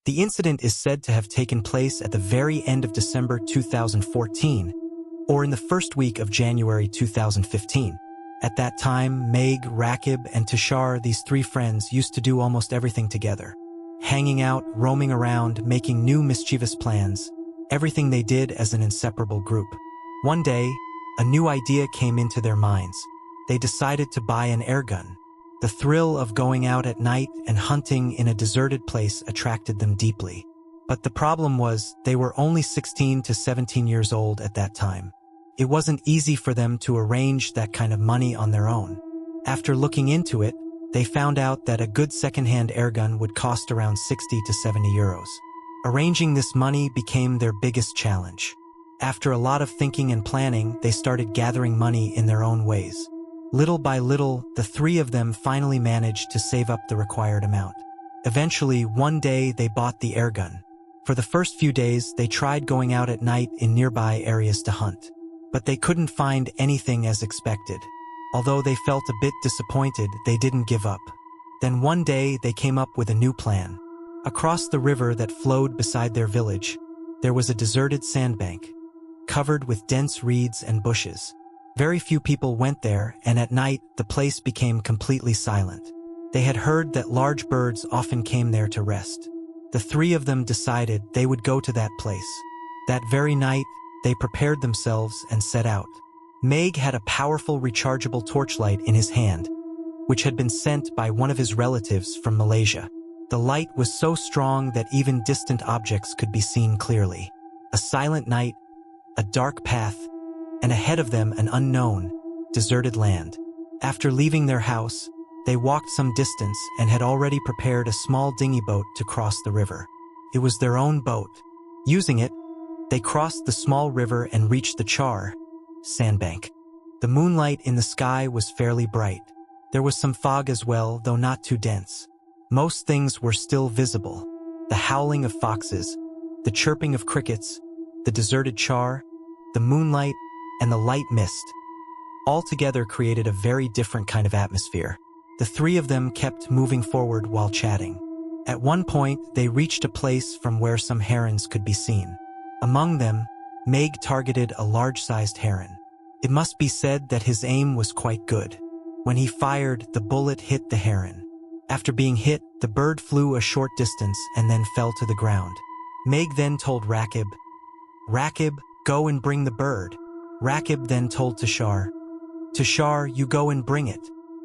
The incident is said to have taken place at the very end of December 2014, or in the first week of January 2015. At that time, Meg, Rakib, and Tushar, these three friends, used to do almost everything together. Hanging out, roaming around, making new mischievous plans, everything they did as an inseparable group. One day, a new idea came into their minds. They decided to buy an airgun. The thrill of going out at night and hunting in a deserted place attracted them deeply. But the problem was, they were only 16 to 17 years old at that time. It wasn't easy for them to arrange that kind of money on their own. After looking into it, they found out that a good second-hand airgun would cost around 60 to 70 euros. Arranging this money became their biggest challenge. After a lot of thinking and planning, they started gathering money in their own ways. Little by little, the three of them finally managed to save up the required amount. Eventually, one day they bought the airgun. For the first few days, they tried going out at night in nearby areas to hunt. But they couldn't find anything as expected. Although they felt a bit disappointed, they didn't give up. Then one day, they came up with a new plan. Across the river that flowed beside their village, there was a deserted sandbank, covered with dense reeds and bushes. Very few people went there, and at night, the place became completely silent. They had heard that large birds often came there to rest. The three of them decided they would go to that place. That very night, they prepared themselves and set out. Meg had a powerful rechargeable torchlight in his hand, which had been sent by one of his relatives from Malaysia. The light was so strong that even distant objects could be seen clearly. A silent night, a dark path, and ahead of them an unknown, deserted land. After leaving their house, they walked some distance and had already prepared a small dinghy boat to cross the river. It was their own boat. Using it, they crossed the small river and reached the Char sandbank. The moonlight in the sky was fairly bright. There was some fog as well, though not too dense. Most things were still visible. The howling of foxes, the chirping of crickets, the deserted Char, the moonlight, and the light mist, all together created a very different kind of atmosphere. The three of them kept moving forward while chatting. At one point, they reached a place from where some herons could be seen. Among them, Meg targeted a large-sized heron. It must be said that his aim was quite good. When he fired, the bullet hit the heron. After being hit, the bird flew a short distance and then fell to the ground. Meg then told Rakib, "Rakib, go and bring the bird." Rakib then told Tushar, "Tushar, you go and bring it."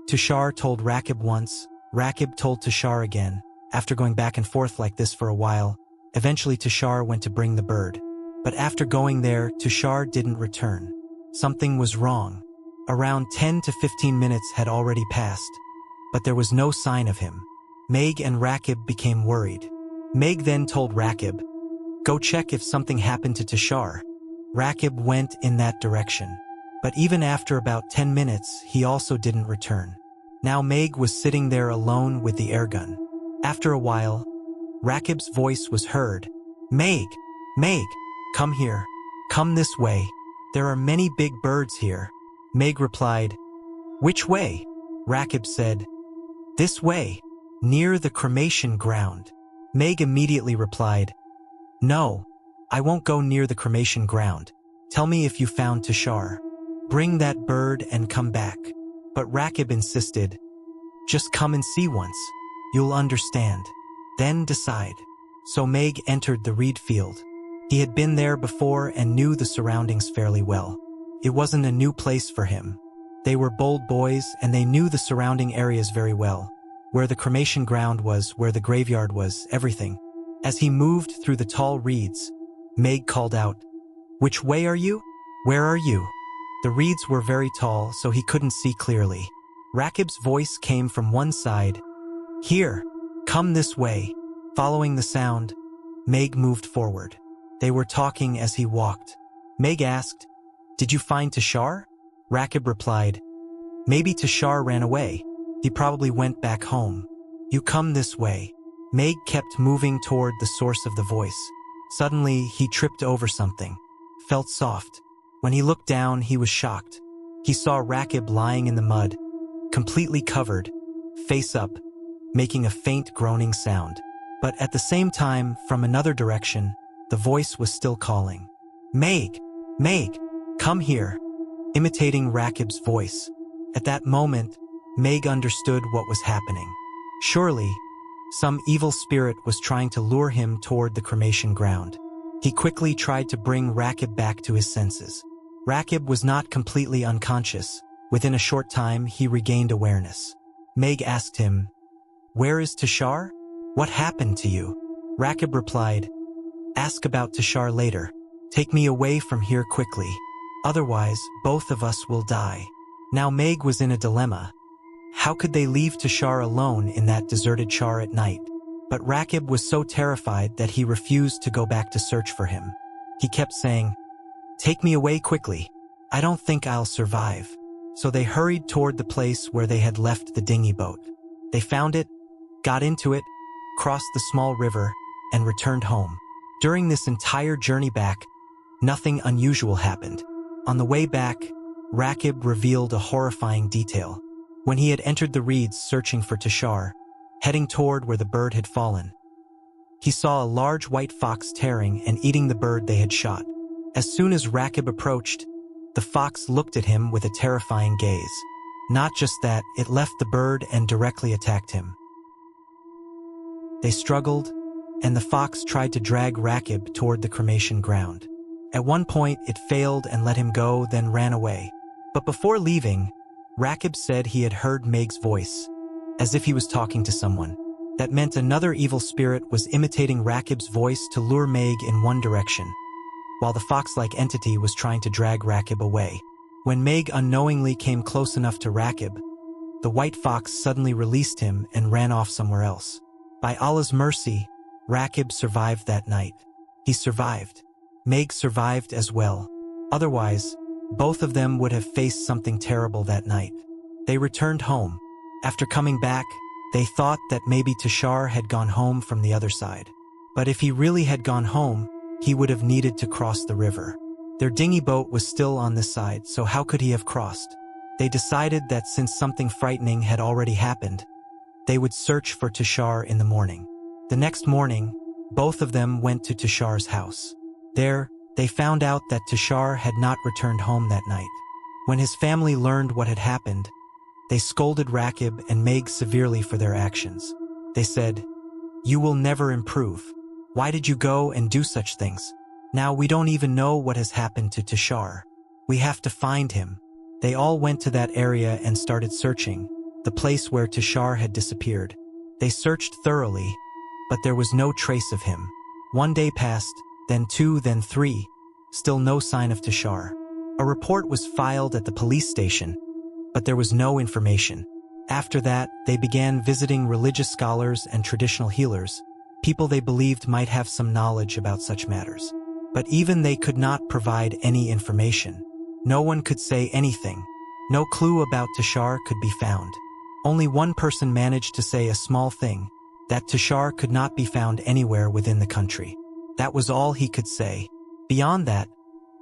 Tushar told Rakib once, Rakib told Tushar again. After going back and forth like this for a while, eventually Tushar went to bring the bird. But after going there, Tushar didn't return. Something was wrong. Around 10 to 15 minutes had already passed, but there was no sign of him. Meg and Rakib became worried. Meg then told Rakib, "Go check if something happened to Tushar." Rakib went in that direction. But even after about 10 minutes, he also didn't return. Now Meg was sitting there alone with the airgun. After a while, Rakib's voice was heard. Meg, Meg, come here. Come this way. There are many big birds here." Meg replied, "Which way?" Rakib said, "This way, near the cremation ground." Meg immediately replied, "No, I won't go near the cremation ground. Tell me if you found Tushar. Bring that bird and come back." But Rakib insisted, "Just come and see once. You'll understand. Then decide." So Meg entered the reed field. He had been there before and knew the surroundings fairly well. It wasn't a new place for him. They were bold boys and they knew the surrounding areas very well. Where the cremation ground was, where the graveyard was, everything. As he moved through the tall reeds, Meg called out, "Which way are you? Where are you?" The reeds were very tall, so he couldn't see clearly. Rakib's voice came from one side. "Here, come this way." Following the sound, Meg moved forward. They were talking as he walked. Meg asked, "Did you find Tushar?" Rakib replied, "Maybe Tushar ran away. He probably went back home. You come this way." Meg kept moving toward the source of the voice. Suddenly, he tripped over something. Felt soft. When he looked down, he was shocked. He saw Rakib lying in the mud, completely covered, face up, making a faint groaning sound. But at the same time, from another direction, the voice was still calling. Meg! Meg! Come here! Imitating Rakib's voice. At that moment, Meg understood what was happening. Surely, some evil spirit was trying to lure him toward the cremation ground. He quickly tried to bring Rakib back to his senses. Rakib was not completely unconscious. Within a short time, he regained awareness. Meg asked him, "Where is Tashar? What happened to you?" Rakib replied, "Ask about Tashar later. Take me away from here quickly. Otherwise, both of us will die." Now Meg was in a dilemma. How could they leave Tashar alone in that deserted char at night? But Rakib was so terrified that he refused to go back to search for him. He kept saying, "Take me away quickly. I don't think I'll survive." So they hurried toward the place where they had left the dinghy boat. They found it, got into it, crossed the small river, and returned home. During this entire journey back, nothing unusual happened. On the way back, Rakib revealed a horrifying detail. When he had entered the reeds searching for Tashar, heading toward where the bird had fallen, he saw a large white fox tearing and eating the bird they had shot. As soon as Rakib approached, the fox looked at him with a terrifying gaze. Not just that, it left the bird and directly attacked him. They struggled, and the fox tried to drag Rakib toward the cremation ground. At one point, it failed and let him go, then ran away. But before leaving, Rakib said he had heard Meg's voice, as if he was talking to someone. That meant another evil spirit was imitating Rakib's voice to lure Meg in one direction, while the fox-like entity was trying to drag Rakib away. When Meg unknowingly came close enough to Rakib, the white fox suddenly released him and ran off somewhere else. By Allah's mercy, Rakib survived that night. He survived. Meg survived as well. Otherwise, both of them would have faced something terrible that night. They returned home. After coming back, they thought that maybe Tashar had gone home from the other side. But if he really had gone home, he would have needed to cross the river. Their dinghy boat was still on this side, so how could he have crossed? They decided that since something frightening had already happened, they would search for Tashar in the morning. The next morning, both of them went to Tashar's house. There, they found out that Tashar had not returned home that night. When his family learned what had happened, they scolded Rakib and Meg severely for their actions. They said, "You will never improve. Why did you go and do such things? Now we don't even know what has happened to Tashar. We have to find him." They all went to that area and started searching, the place where Tashar had disappeared. They searched thoroughly, but there was no trace of him. One day passed, then 2, then 3, still no sign of Tashar. A report was filed at the police station, but there was no information. After that, they began visiting religious scholars and traditional healers, people they believed might have some knowledge about such matters. But even they could not provide any information. No one could say anything. No clue about Tashar could be found. Only one person managed to say a small thing, that Tashar could not be found anywhere within the country. That was all he could say. Beyond that,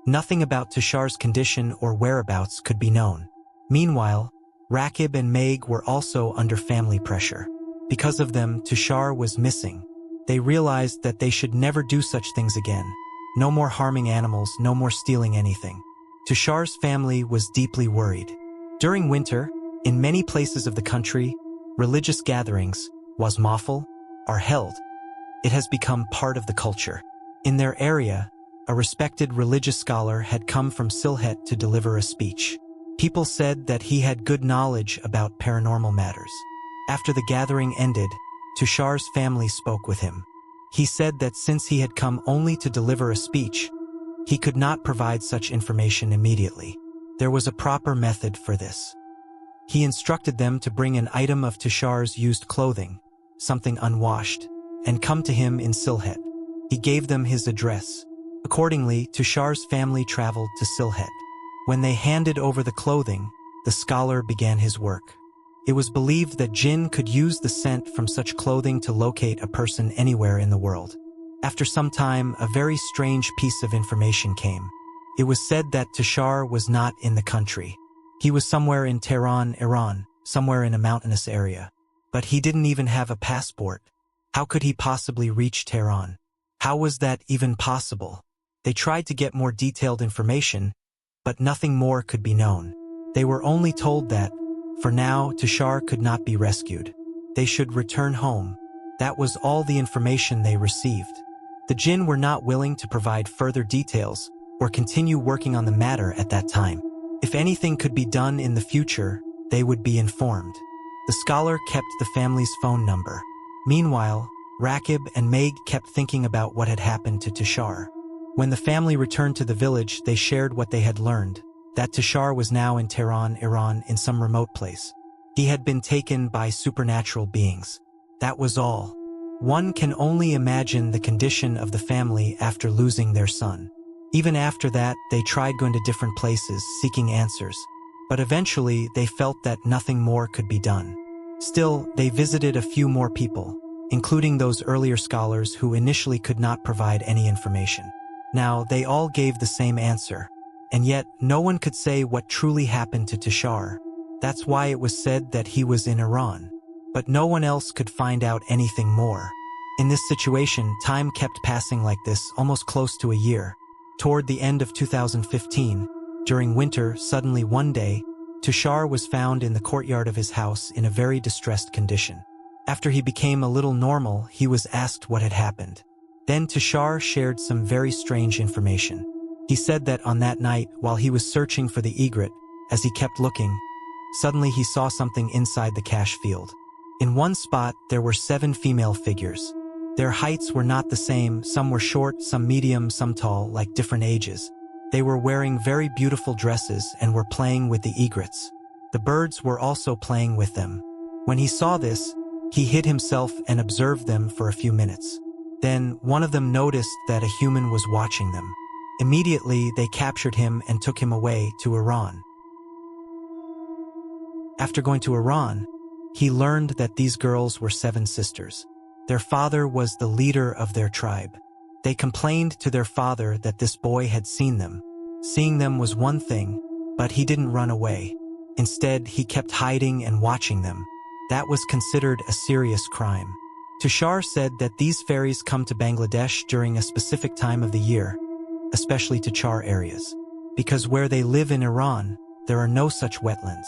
nothing about Tashar's condition or whereabouts could be known. Meanwhile, Rakib and Meg were also under family pressure. Because of them, Tashar was missing. They realized that they should never do such things again. No more harming animals, no more stealing anything. Tashar's family was deeply worried. During winter, in many places of the country, religious gatherings, wasmafal, are held. It has become part of the culture. In their area, a respected religious scholar had come from Sylhet to deliver a speech. People said that he had good knowledge about paranormal matters. After the gathering ended, Tashar's family spoke with him. He said that since he had come only to deliver a speech, he could not provide such information immediately. There was a proper method for this. He instructed them to bring an item of Tashar's used clothing, something unwashed, and come to him in Sylhet. He gave them his address. Accordingly, Tashar's family traveled to Sylhet. When they handed over the clothing, the scholar began his work. It was believed that jinn could use the scent from such clothing to locate a person anywhere in the world. After some time, a very strange piece of information came. It was said that Tashar was not in the country. He was somewhere in Tehran, Iran, somewhere in a mountainous area. But he didn't even have a passport. How could he possibly reach Tehran? How was that even possible? They tried to get more detailed information, but nothing more could be known. They were only told that, for now, Tushar could not be rescued. They should return home. That was all the information they received. The Jinn were not willing to provide further details or continue working on the matter at that time. If anything could be done in the future, they would be informed. The scholar kept the family's phone number. Meanwhile, Rakib and Meg kept thinking about what had happened to Tushar. When the family returned to the village, they shared what they had learned, that Tushar was now in Tehran, Iran, in some remote place. He had been taken by supernatural beings. That was all. One can only imagine the condition of the family after losing their son. Even after that, they tried going to different places, seeking answers. But eventually, they felt that nothing more could be done. Still, they visited a few more people, including those earlier scholars who initially could not provide any information. Now, they all gave the same answer. And yet, no one could say what truly happened to Tushar. That's why it was said that he was in Iran. But no one else could find out anything more. In this situation, time kept passing like this, almost close to a year. Toward the end of 2015, during winter, suddenly one day, Tushar was found in the courtyard of his house in a very distressed condition. After he became a little normal, he was asked what had happened. Then Tushar shared some very strange information. He said that on that night, while he was searching for the egret, as he kept looking, suddenly he saw something inside the cash field. In one spot, there were 7 female figures. Their heights were not the same, some were short, some medium, some tall, like different ages. They were wearing very beautiful dresses and were playing with the egrets. The birds were also playing with them. When he saw this, he hid himself and observed them for a few minutes. Then, one of them noticed that a human was watching them. Immediately, they captured him and took him away to Iran. After going to Iran, he learned that these girls were 7 sisters. Their father was the leader of their tribe. They complained to their father that this boy had seen them. Seeing them was one thing, but he didn't run away. Instead, he kept hiding and watching them. That was considered a serious crime. Tushar said that these fairies come to Bangladesh during a specific time of the year, especially to Char areas. Because where they live in Iran, there are no such wetlands.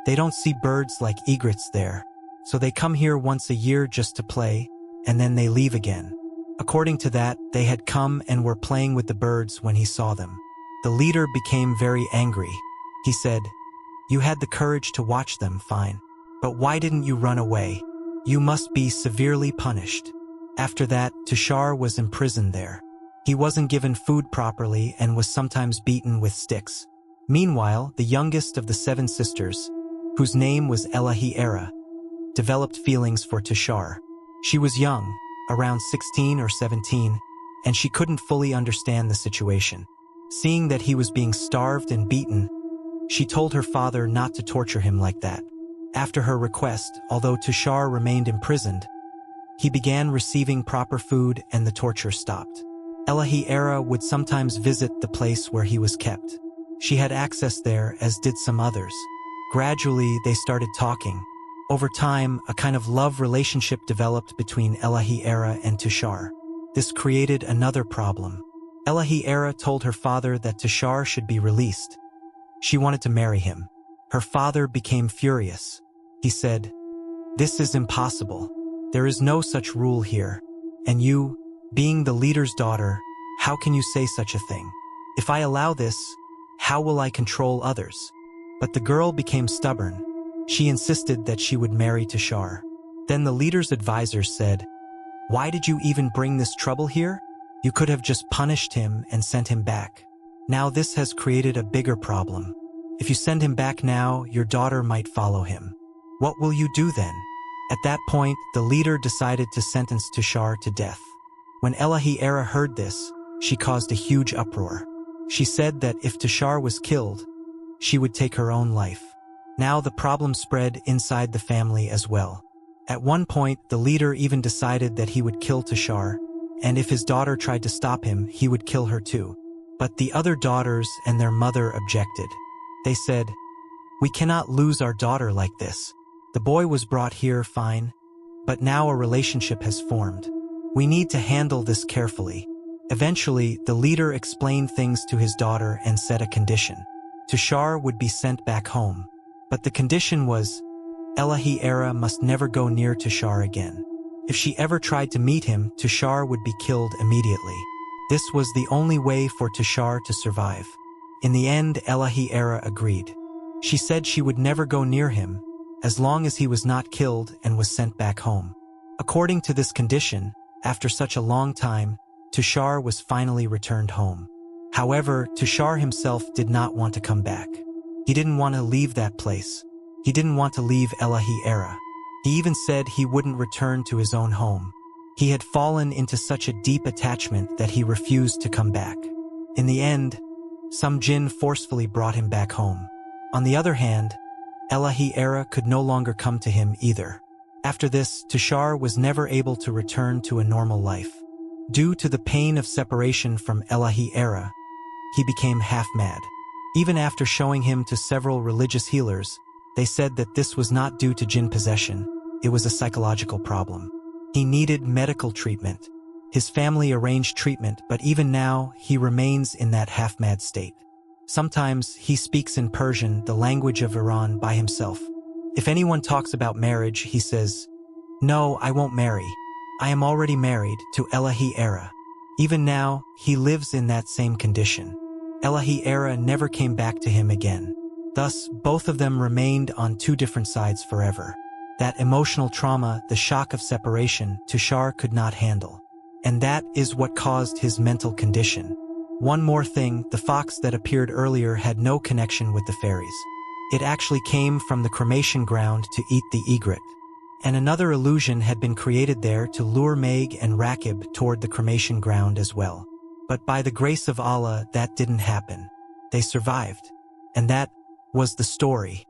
They don't see birds like egrets there, so they come here once a year just to play, and then they leave again. According to that, they had come and were playing with the birds when he saw them. The leader became very angry. He said, "You had the courage to watch them, fine. But why didn't you run away? You must be severely punished." After that, Tushar was imprisoned there. He wasn't given food properly and was sometimes beaten with sticks. Meanwhile, the youngest of the 7 sisters, whose name was Elahi Era, developed feelings for Tushar. She was young, around 16 or 17, and she couldn't fully understand the situation. Seeing that he was being starved and beaten, she told her father not to torture him like that. After her request, although Tushar remained imprisoned, he began receiving proper food and the torture stopped. Elahi Era would sometimes visit the place where he was kept. She had access there, as did some others. Gradually, they started talking. Over time, a kind of love relationship developed between Elahi Era and Tushar. This created another problem. Elahi Era told her father that Tushar should be released. She wanted to marry him. Her father became furious. He said, "This is impossible. There is no such rule here. And you, being the leader's daughter, how can you say such a thing? If I allow this, how will I control others?" But the girl became stubborn. She insisted that she would marry Tushar. Then the leader's advisors said, "Why did you even bring this trouble here? You could have just punished him and sent him back. Now this has created a bigger problem. If you send him back now, your daughter might follow him. What will you do then?" At that point, the leader decided to sentence Tushar to death. When Elahi Era heard this, she caused a huge uproar. She said that if Tushar was killed, she would take her own life. Now the problem spread inside the family as well. At one point, the leader even decided that he would kill Tushar, and if his daughter tried to stop him, he would kill her too. But the other daughters and their mother objected. They said, "We cannot lose our daughter like this. The boy was brought here fine, but now a relationship has formed. We need to handle this carefully. Eventually, the leader explained things to his daughter and set a condition. Tushar would be sent back home. But the condition was, Elahi Era must never go near Tushar again. If she ever tried to meet him, Tushar would be killed immediately. This was the only way for Tushar to survive. In the end, Elahi Era agreed. She said she would never go near him, as long as he was not killed and was sent back home. According to this condition, after such a long time, Tushar was finally returned home. However, Tushar himself did not want to come back. He didn't want to leave that place. He didn't want to leave Elahi Era. He even said he wouldn't return to his own home. He had fallen into such a deep attachment that he refused to come back. In the end, some jinn forcefully brought him back home. On the other hand, Elahi Era could no longer come to him either. After this, Tushar was never able to return to a normal life. Due to the pain of separation from Elahi Era, he became half-mad. Even after showing him to several religious healers, they said that this was not due to jinn possession, it was a psychological problem. He needed medical treatment. His family arranged treatment, but even now, he remains in that half-mad state. Sometimes, he speaks in Persian, the language of Iran, by himself. If anyone talks about marriage, he says, "No, I won't marry. I am already married to Elahi Era." Even now, he lives in that same condition. Elahi Era never came back to him again. Thus, both of them remained on two different sides forever. That emotional trauma, the shock of separation, Tushar could not handle. And that is what caused his mental condition. One more thing, the fox that appeared earlier had no connection with the fairies. It actually came from the cremation ground to eat the egret. And another illusion had been created there to lure Meg and Rakib toward the cremation ground as well. But by the grace of Allah, that didn't happen. They survived. And that was the story.